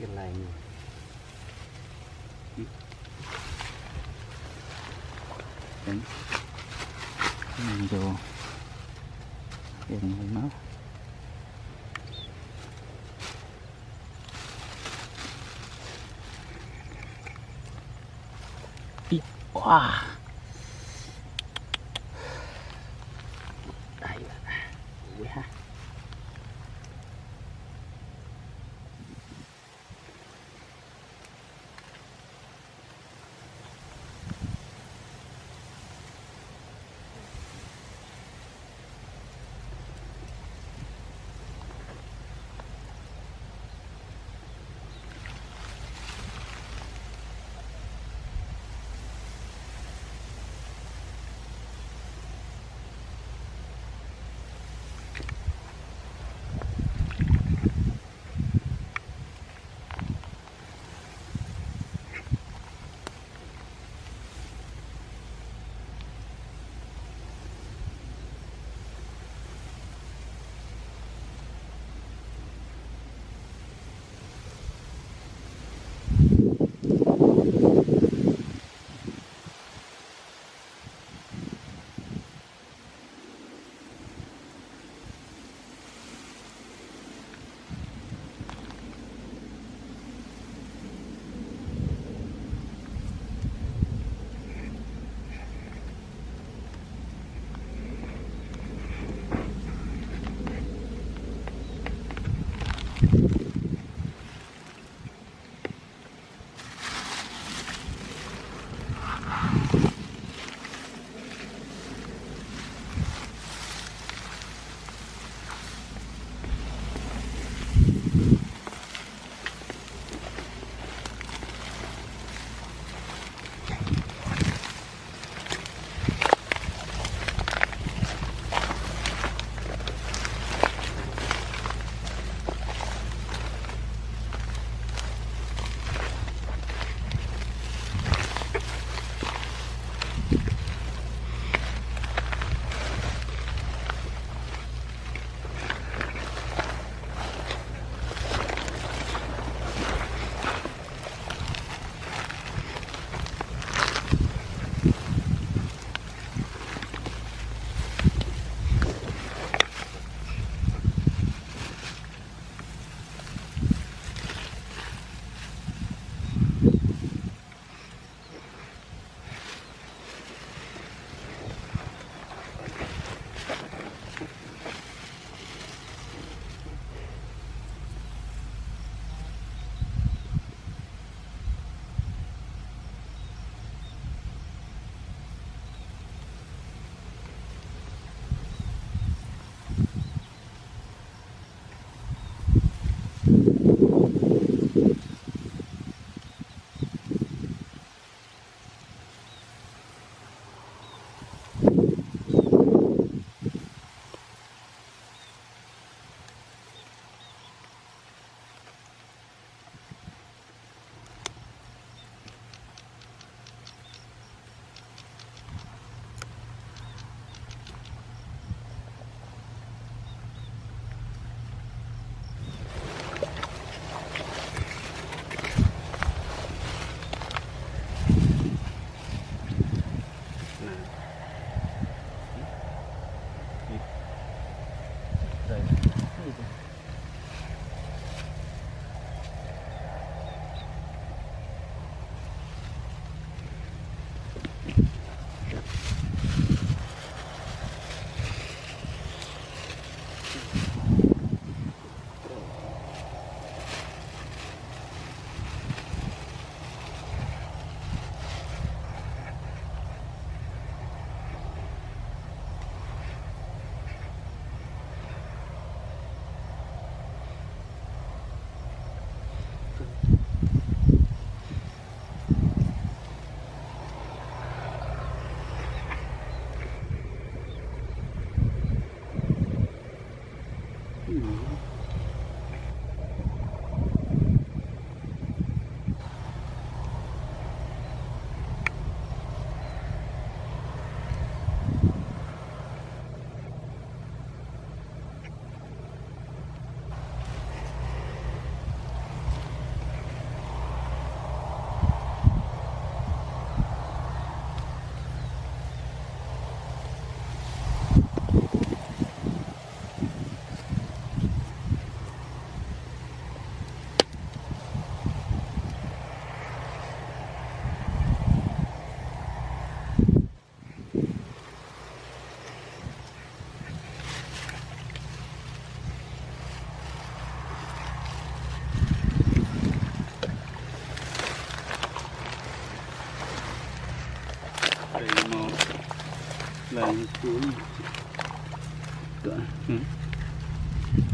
cái này mình vô đừng hơi máu wow. đây là ui ha.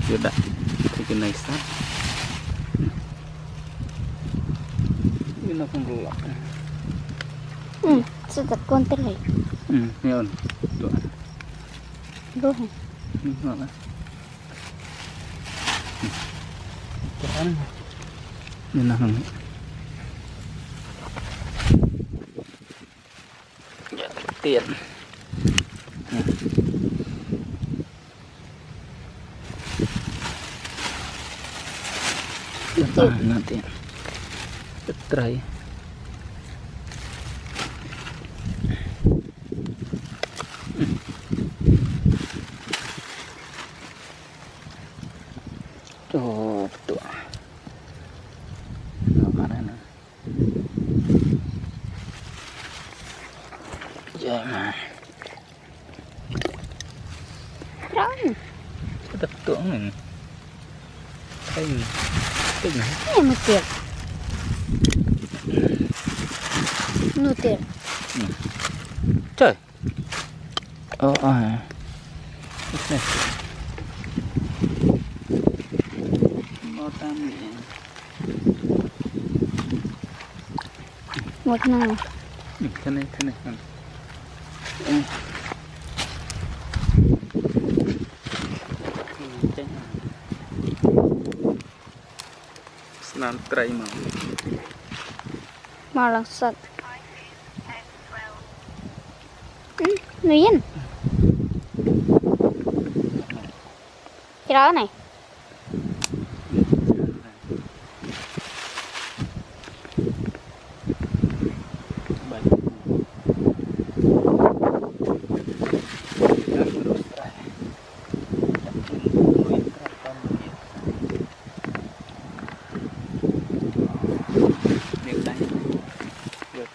Chưa đặt cái này sát nó không lọt. Sudah konten lagi. Ngon. Tuh. Duh. Ngon lah. Kan. Ini nah. Ya, tiền. Nanti try tuh mana nih jangan Run. betul nih ini Ini mutir. Mutir. Trời. Một nào. Thế này. Senang try mau. Malang sat. Nuyen. Cái đó này.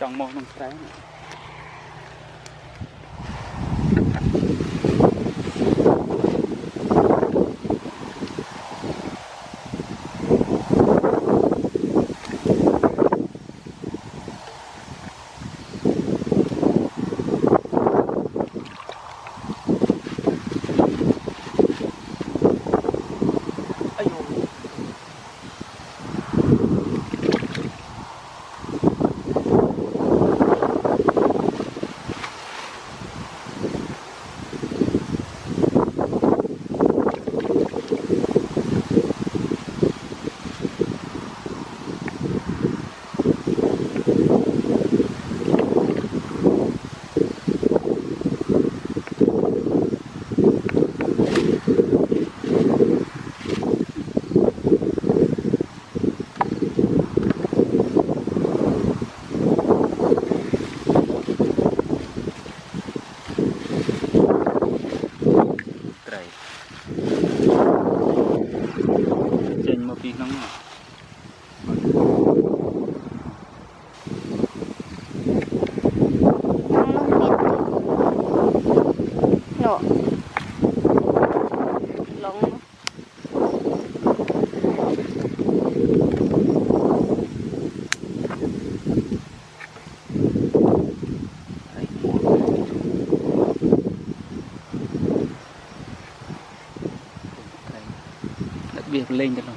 Trong môn trái này. Việc lên cho nó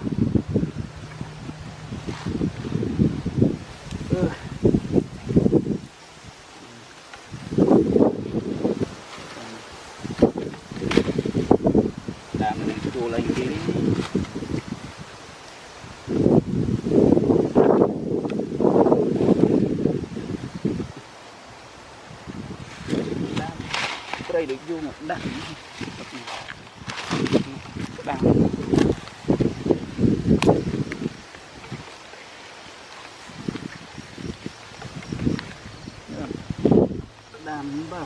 làm mình chua lên kia đây được vô một đạn đam bao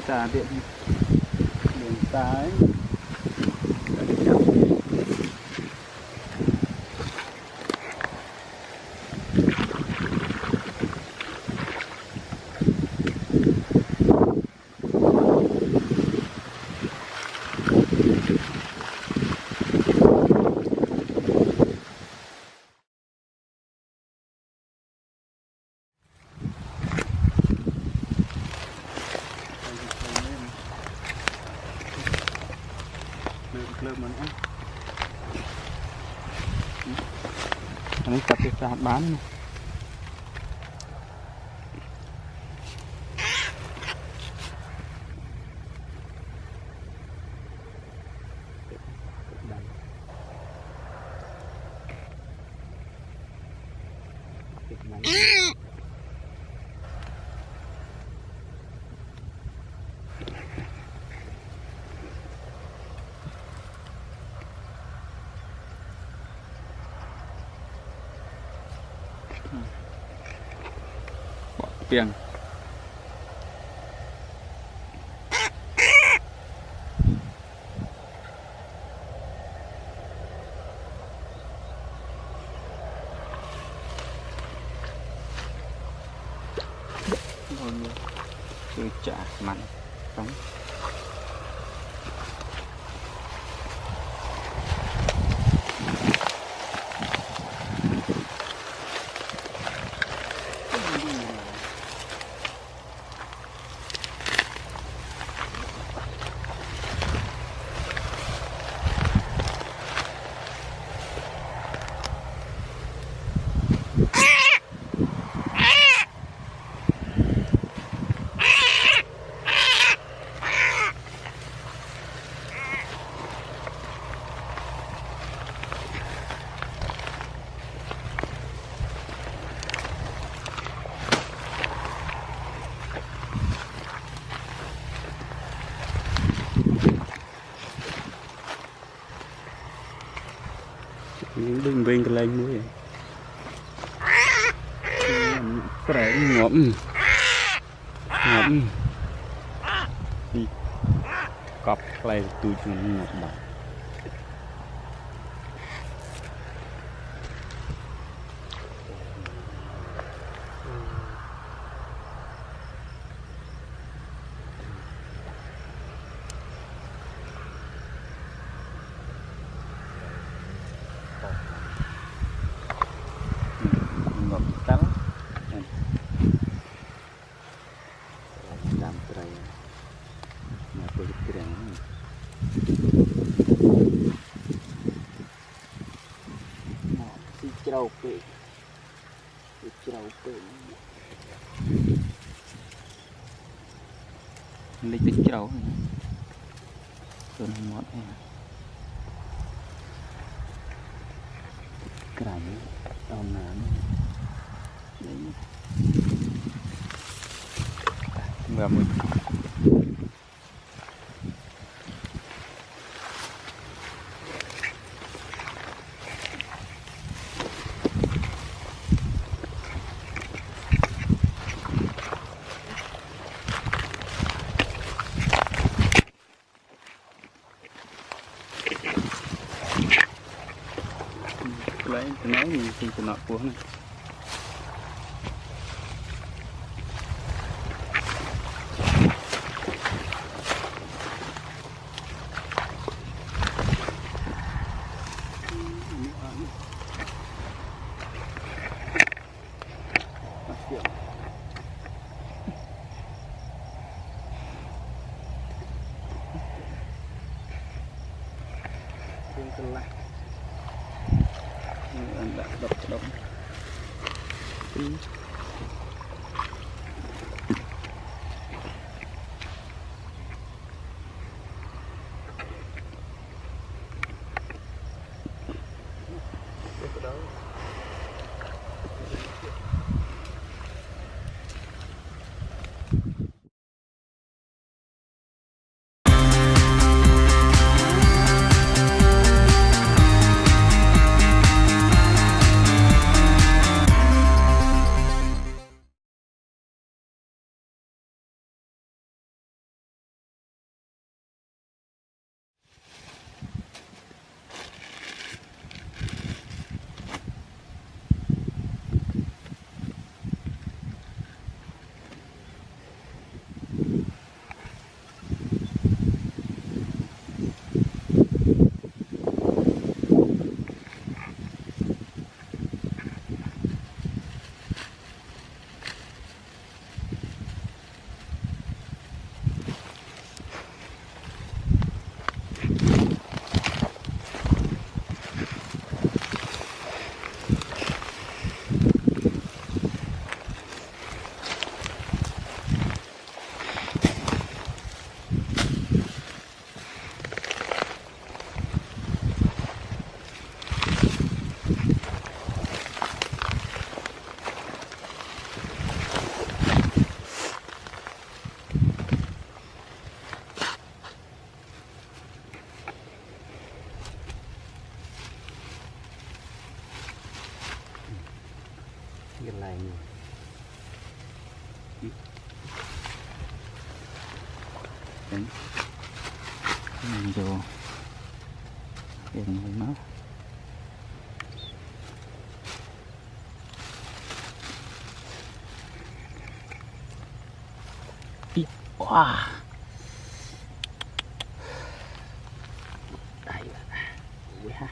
xa điện đường trái lơ mình á. Anh ấy tập cái ra bán này. Bỏ tiền. Chơi chả mặn đóng. Những đừng bên cái lên mũi cái ngộm ngộm đi cọp lại tôi chúng ngộm bảo ngộm táo làm cái này mà tôi cái này Si trâu bị. Si trâu bị. lấy tích trâu rồi ngọt này. cái này tao làm Mưa mùi. lấy cái nói gì thì cái nọ của này đã đập động Đấy. Mình vô để người máu. Wow. Đây là ui ha.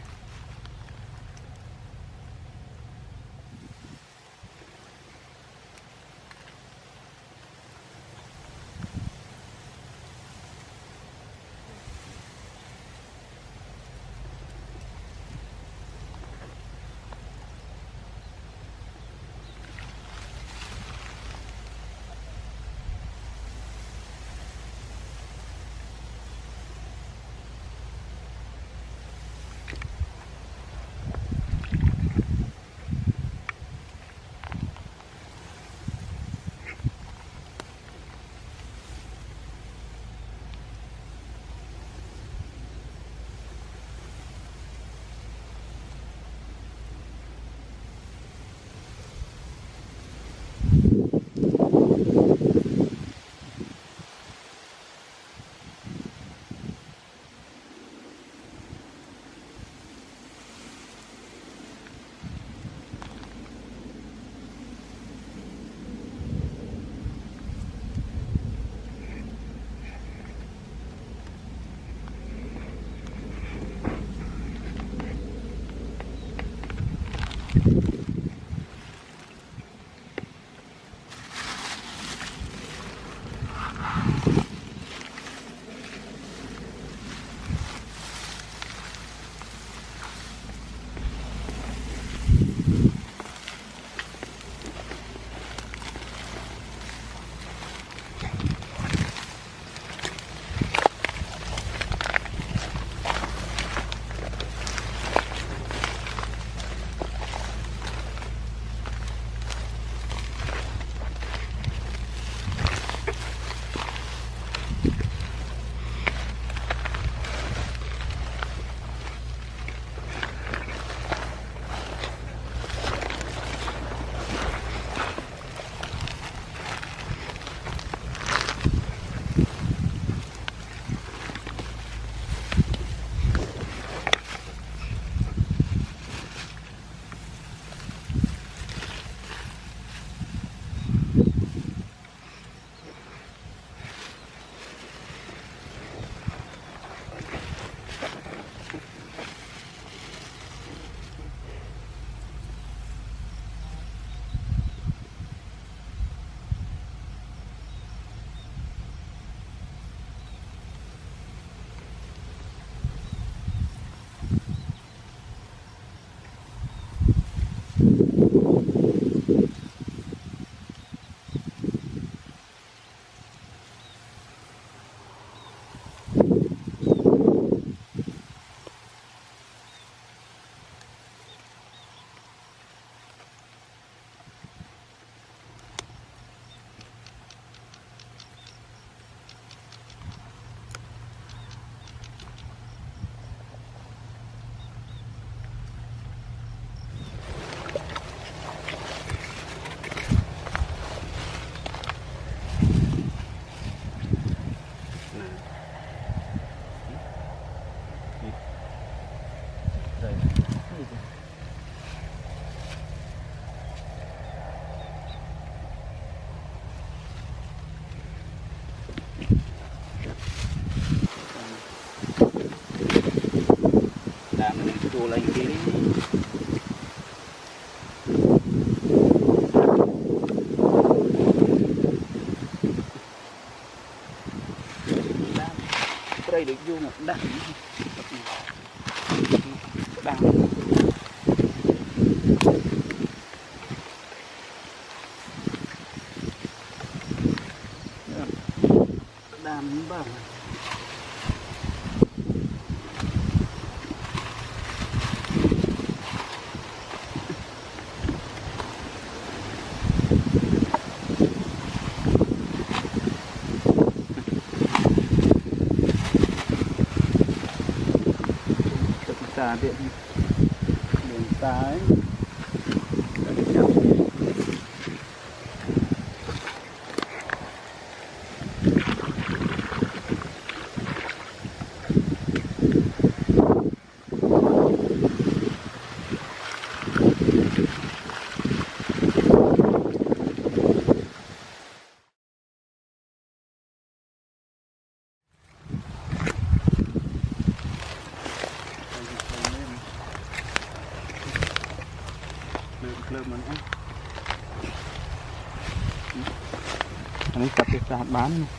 Cô lên kia đây được vô một đằng đàn bằng xa điện đường trái lơ mình á. Anh ấy tập cái ra bán này.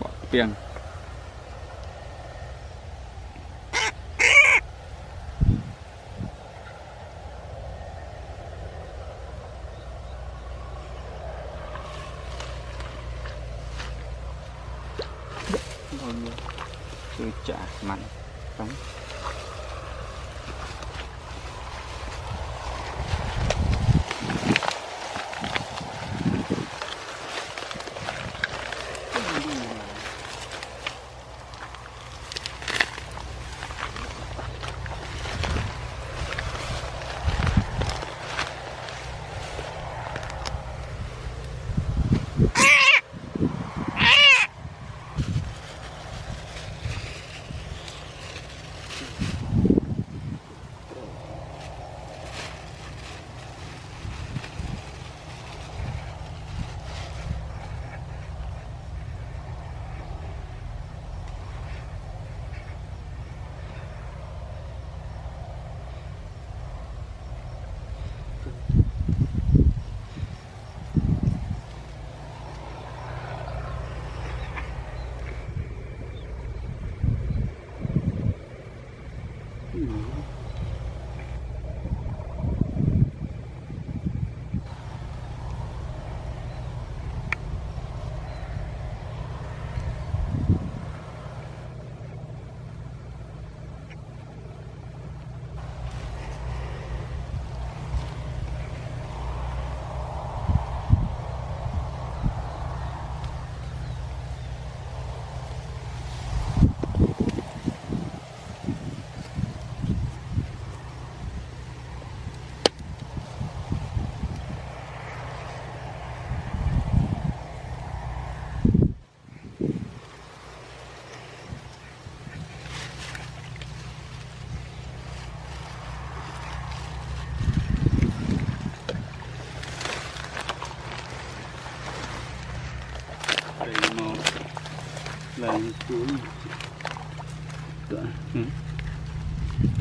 Bỏ tiền. Rồi chả mặn đóng. Đây màu là cuốn.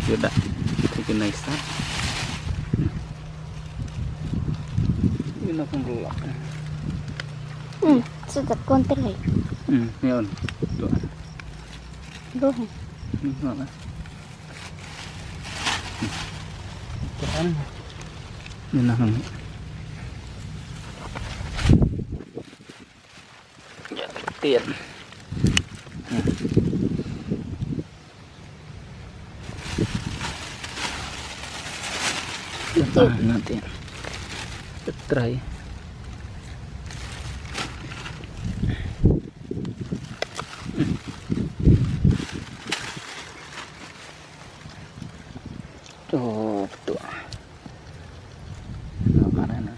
Chưa đặt thì cái này sát. Ini nó không lọt. Sudah konten lagi. Ngon. Tuh. Duh. Ngon. Kan Nên là hàng. Dạ, tiền. Nanti try. Tuh, tuh. Mana na?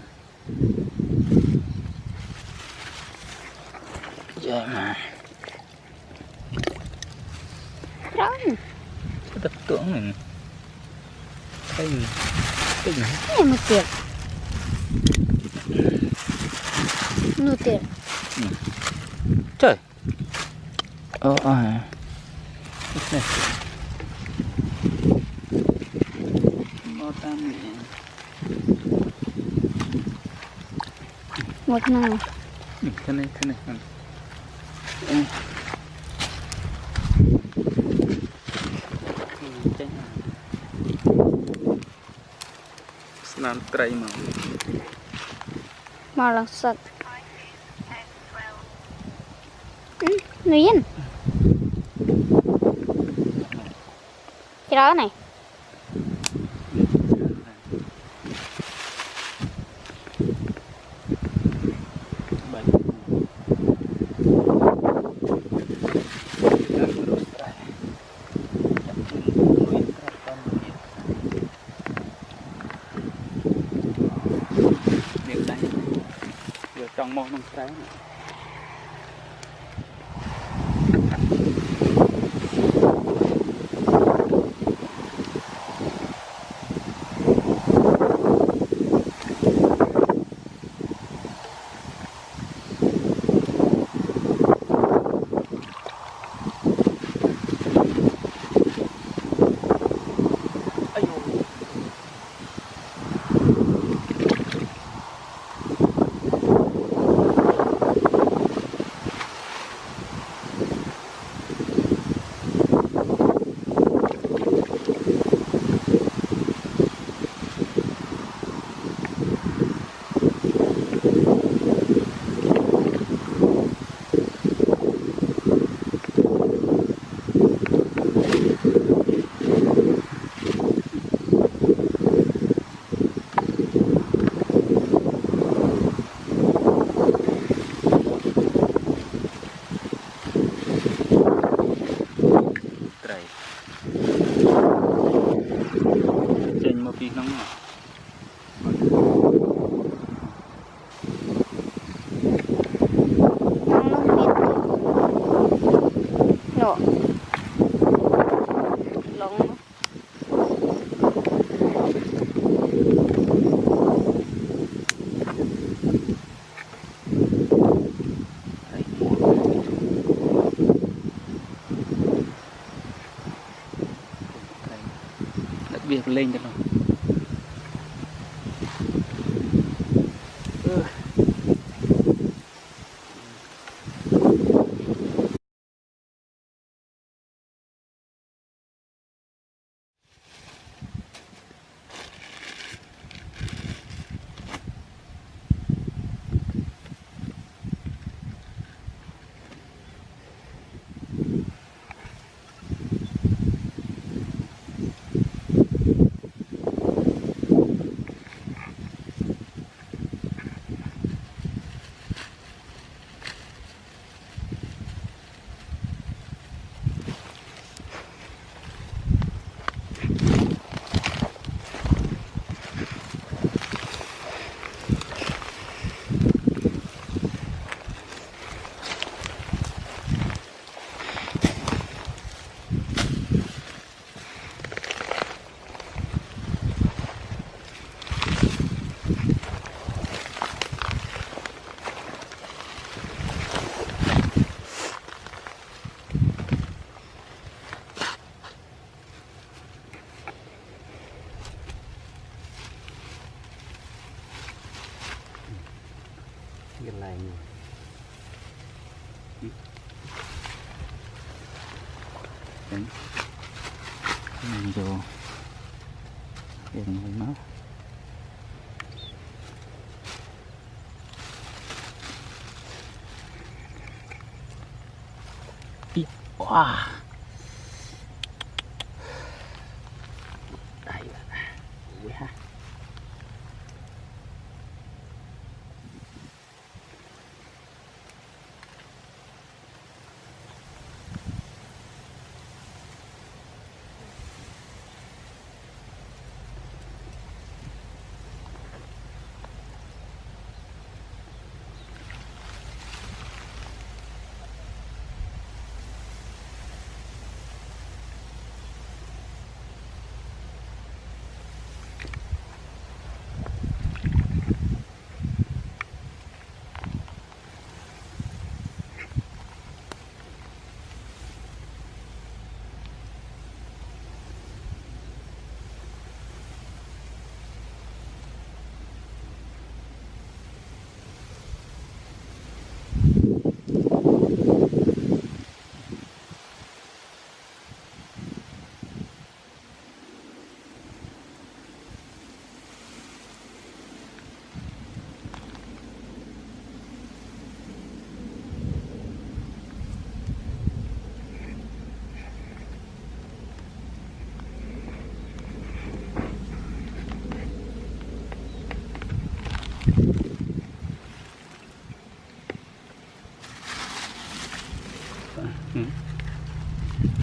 Vậy mà. Rong. Cái tưởng này. Cái này. Ini nutir. Nutir. Trời. À. Này. nó tam mẹ. Một nào. Cái này. Làm tray mà. Malang sat. Nuyen. Kira này. trong mong trái này. Trên một tí nóng này. Nọ lông đặc biệt lên cho nó. Cái này đấy mình vô để mình máu wow đây ui ha.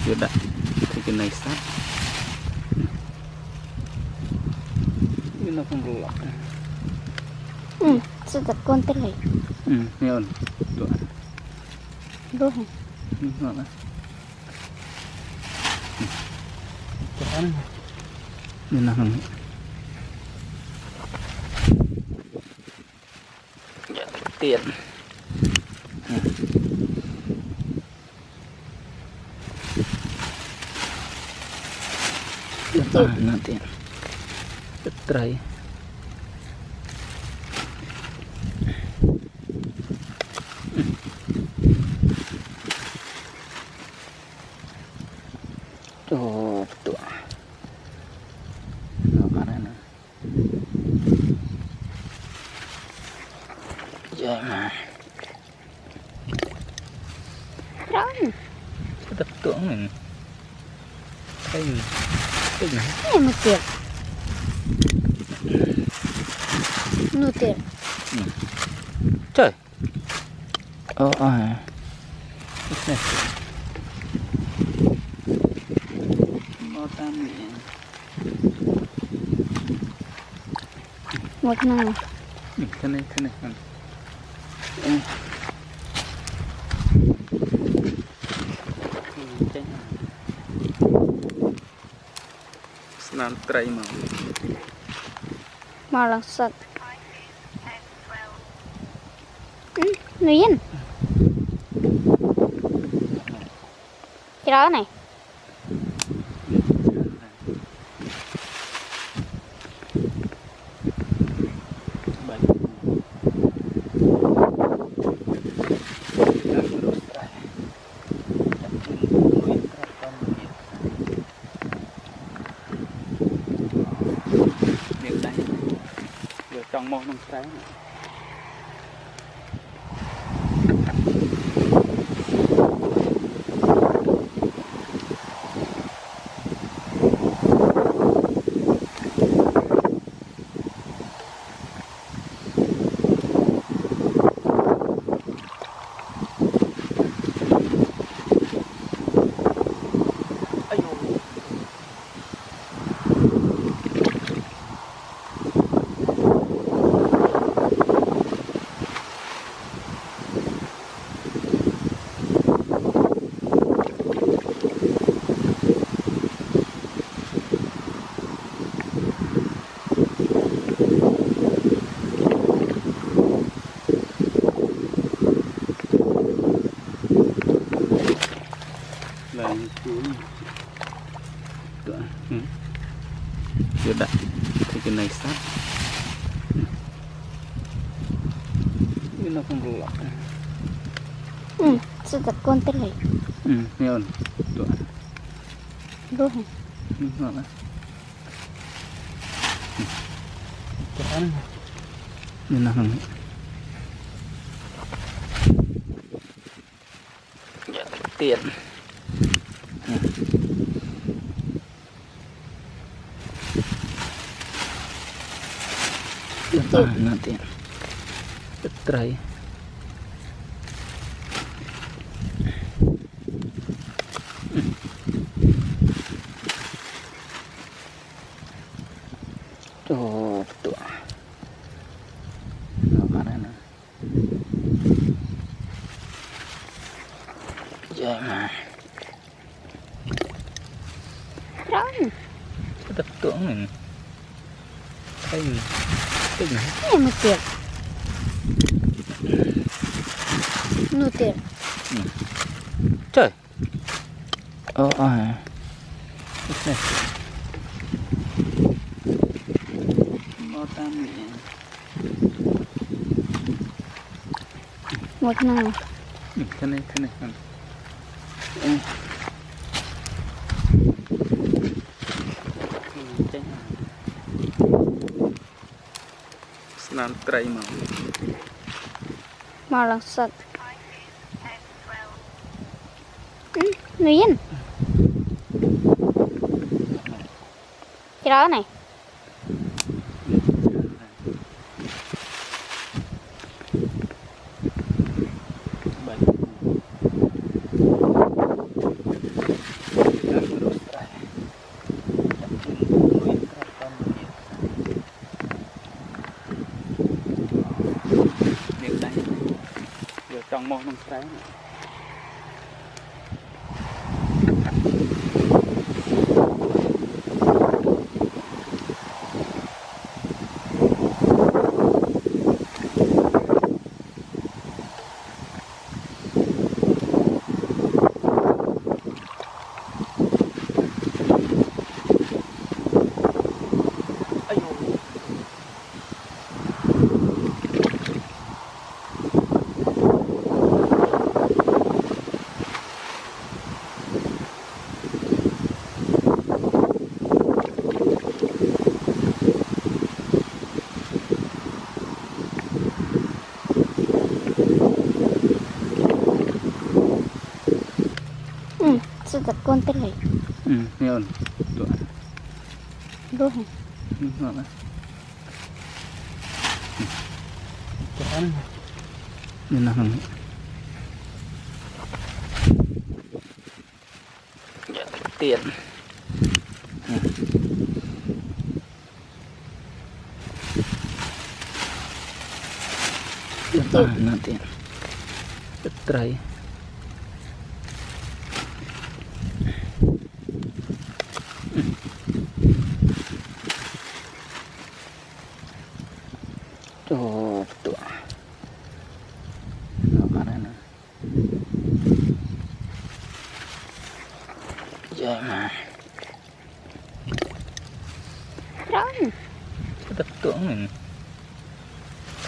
Chưa đặt cái này sát nó không được. sudah konten lagi. Ngayon. Ito. Doon. Wala. Saan? Yan na kami. Yan. Tahan natin. Try. Tuh, tuh. Mana na? Jangan. Run. Tetap tuh kan. Kayak Ini nutir. Nutir. Trời. Nó tam miệng. Một nào. Thế này. Senang try mau. Malang sat. Nuyen. Cái đó này. Trong môn nông trái này. Sudah bikin nice start. Ini langsung gelap. Sudah konten lagi. Ngayon. Tuh. Doon. Wala. Saan? Yan na kami. Yan. Tahan natin. Try. Tuh, tuh. Mana na? Jangan. Run. Tetap tuh kan. Kayak Ini nutir. Nutir. Trời. Nó tam miệng. Một nào. Thế này. Senang try mau. Malang sat. Nuyen. Cái đó này. Miệng đây. trong mong nông trái sudah konten lagi. Ngon tuh Duh. ngon lah jangan menang ya tiền nanti try tuh mana nih jangan Rong. tetap tuh nih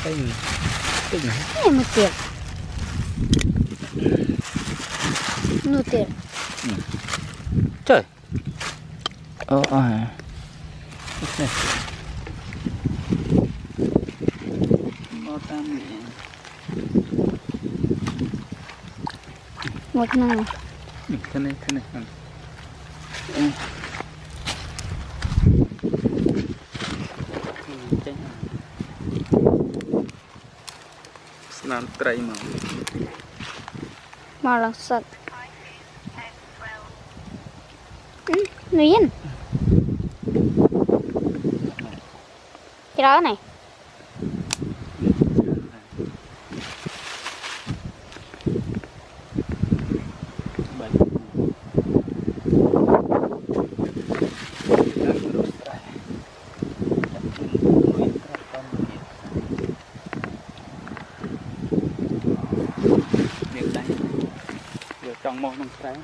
ini Mutir. Nutir. trời mau tam Một nào. thế này Senang try mau Malang sat. Nuyen. Kira này. trong mong nông trái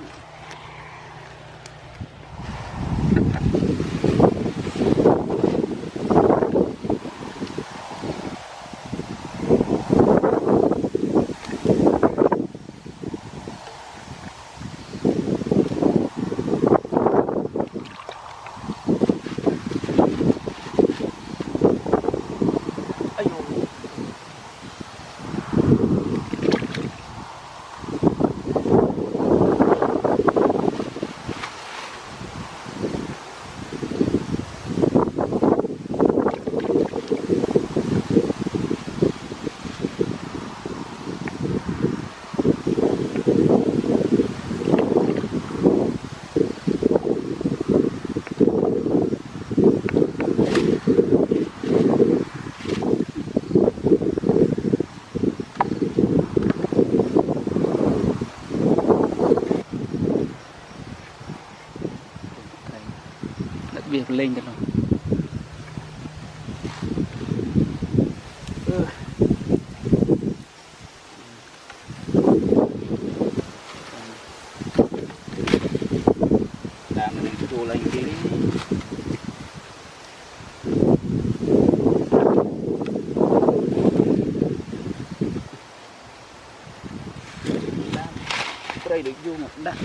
việc lên cho nó làm mình chua lên kia đây được vô một đạn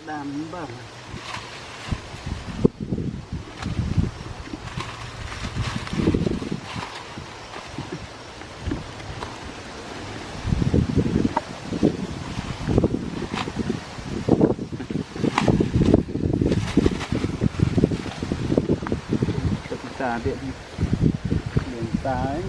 đàn bờ xa điện đường trái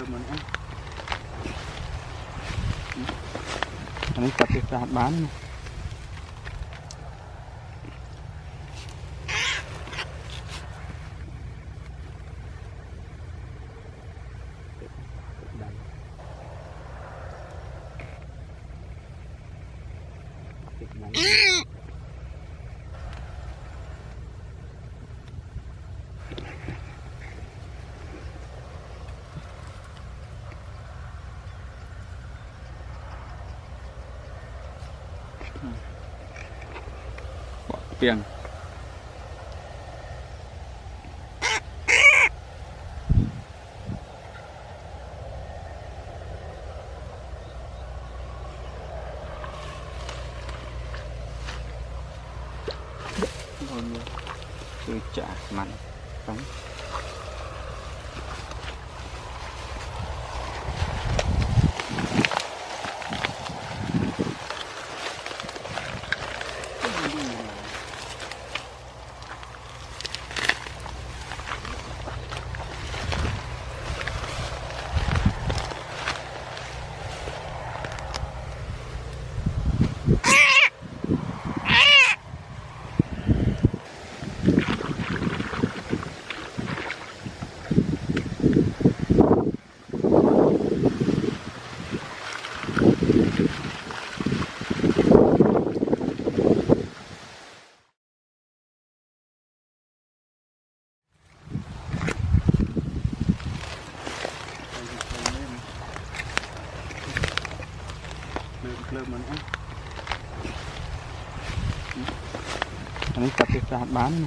mình á. Anh cặp cái hạt bán. Bỏ piêng. Tôi chả mặn đóng. Lơm mình á. Anh cặp cái hạt bán.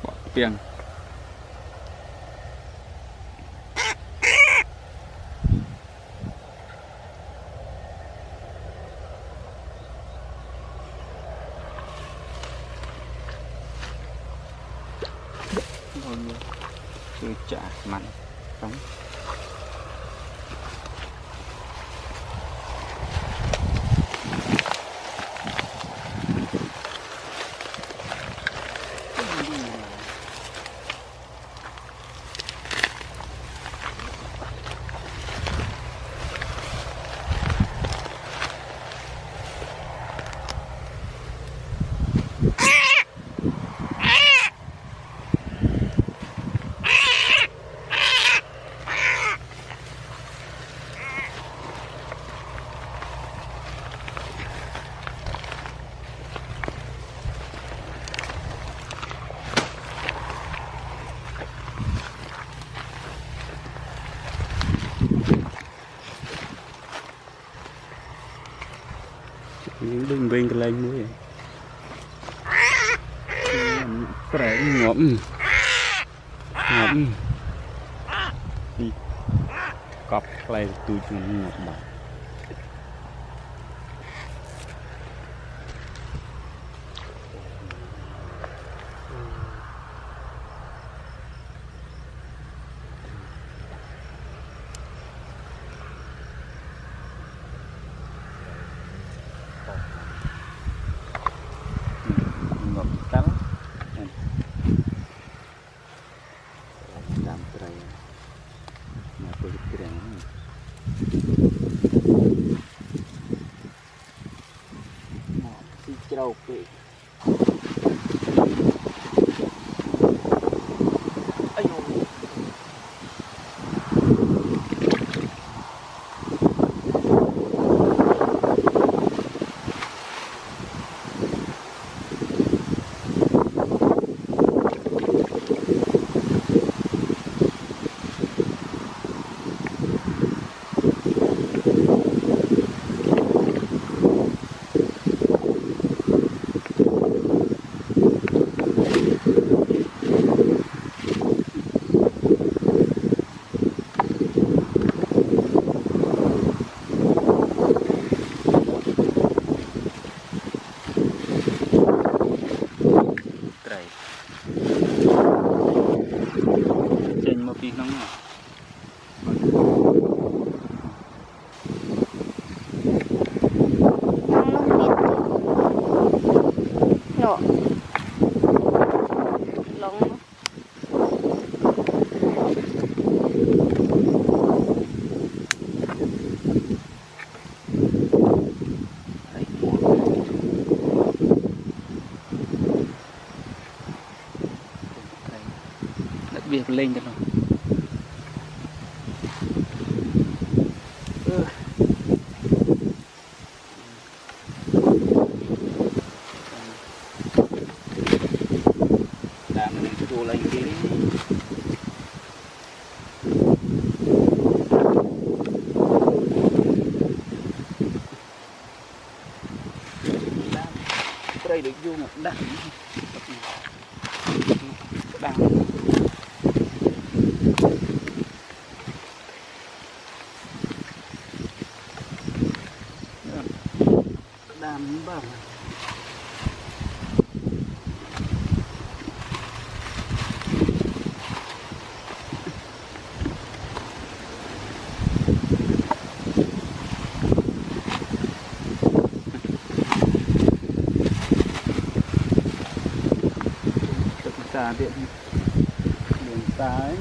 Bỏ piêng. Tôi chả mặn đóng. Những đừng bên cái lên mũi. Cái ngậm. Ngậm. Đi. Cọp lại tụi chúng ngậm bảo. Trâu kỵ. việc lên cho nó làm cái đồ lên kia đây được vô một đạn đạn đạn bằng xa điện đường trái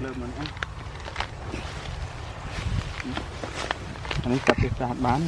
lơm mình á. Anh ấy tập được ra bán